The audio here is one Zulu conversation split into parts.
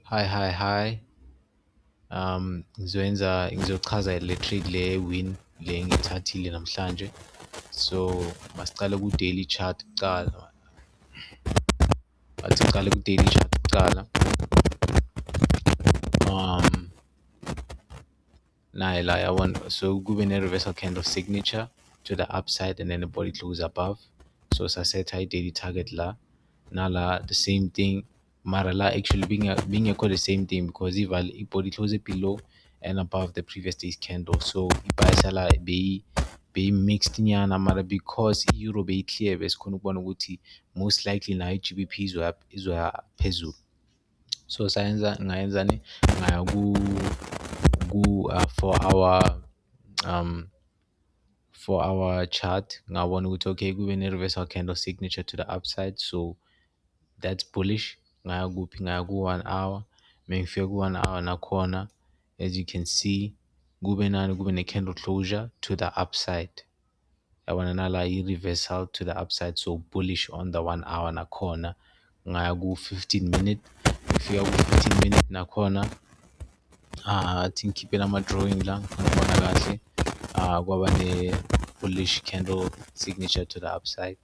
Hi. Ngizochaza le trade le-win le ngiyithathile namhlanje. So masicale ku-daily chart kuqala. Athi sicale ku-daily chart kuqala. Naye la yabona, so kube ne-reversal candle signature to the upside and then the body close above. So sasetha i-daily target la. Nala the same thing. Mara la actually being equal the same thing because i-body close below and above the previous day's candle. So i-price la be mixed nyana mara because i-euro beyi-clear besikhona ukubona ukuthi most likely nayo i-GBP izoya phezulu. So ngayenzani ngaya ku 4 hour chart ngabona ukuthi okay kube ne-reversal candle signature to the upside, so that's bullish. Ngaya ku 1 hour, mengifika ku 1 hour nakhona, as you can see kube ne-candle closure to the upside. Yabona nala i-reversal to the upside, so bullish on the 1 hour nakhona. Ngaya ku 15 minute, ngifika ku 15 minute nakhona. I think ngikhiphela ama-drawing la ngibona kahle. Kwaba ne-bullish candle signature to the upside.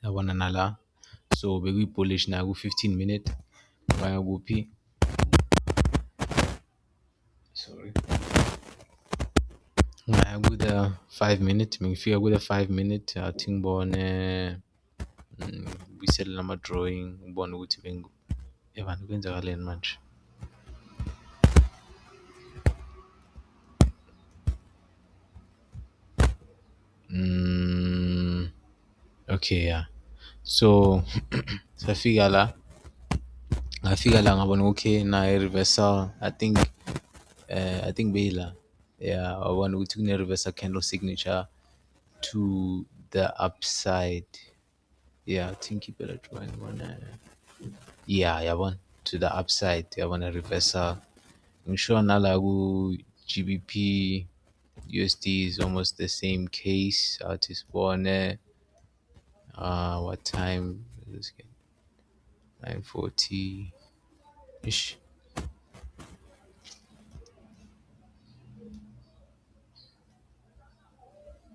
Yabona nala, so bekuyi-bullish na ku 15 minute. Ngaya kuphi? Sorry. Ngaya ku the 5 minute, mengifika ku the 5 minute athi ngibone ngibuyisele nama-drawing ngibone ukuthi ebani kwenzakaleni manje. Okay, yeah. So ngafika la ngabona okay nayo reversal. I think beyila, yeah, wabona ukuthi kune reversal candle signature to the upside. Yeah, I think better drawing one. Yeah, yabona, to the upside, yabona reversal. Ngisho nala ku GBP USD is almost the same case. Athi sibone what time is it? 9:40 ish.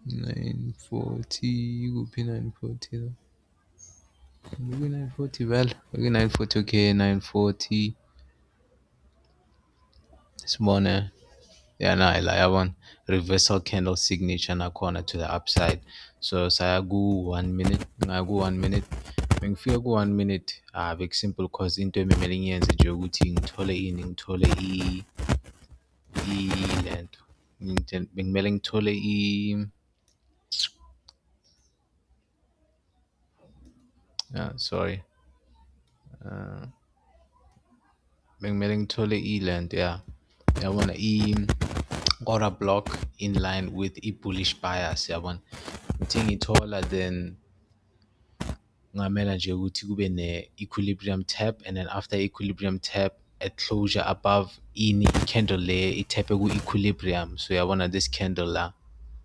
9:40 kuphi 9:40 la? Maybe 9:40 vele. Okay, 9:40, okay, 9:40. Sibone. Yeah, nayi la yabona. Reversal candle signature nakhona to the upside. So saya ku 1 minute, ngaya ku 1 minute. Mengifika ku 1 minute, bekusimple cause into ebemele ngiyenze nje ukuthi ngithole lento. Bekumele ngithole sorry. Bekumele ngithole lento, yeah. Yabona order block in line with bullish bias, yabona. Ngithe ngithola, then ngamela nje ukuthi kube ne-equilibrium tap, and then after equilibrium tap at closure above candle le itaphe ku-equilibrium. So yabona this candle la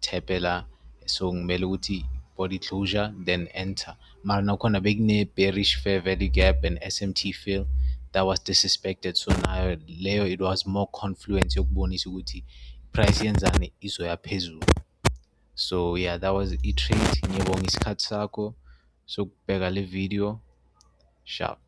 tap la, so ngimele ukuthi body closure then enter. Mara nakhona bekune bearish fair value gap and SMT fill that was disrespected, so nayo leyo it was more confluence yokubonisa ukuthi price yenzani izoya phezulu. So yeah, that was it trade. Ngiyabonga isikhathi sakho sokubheka le video. Sharp.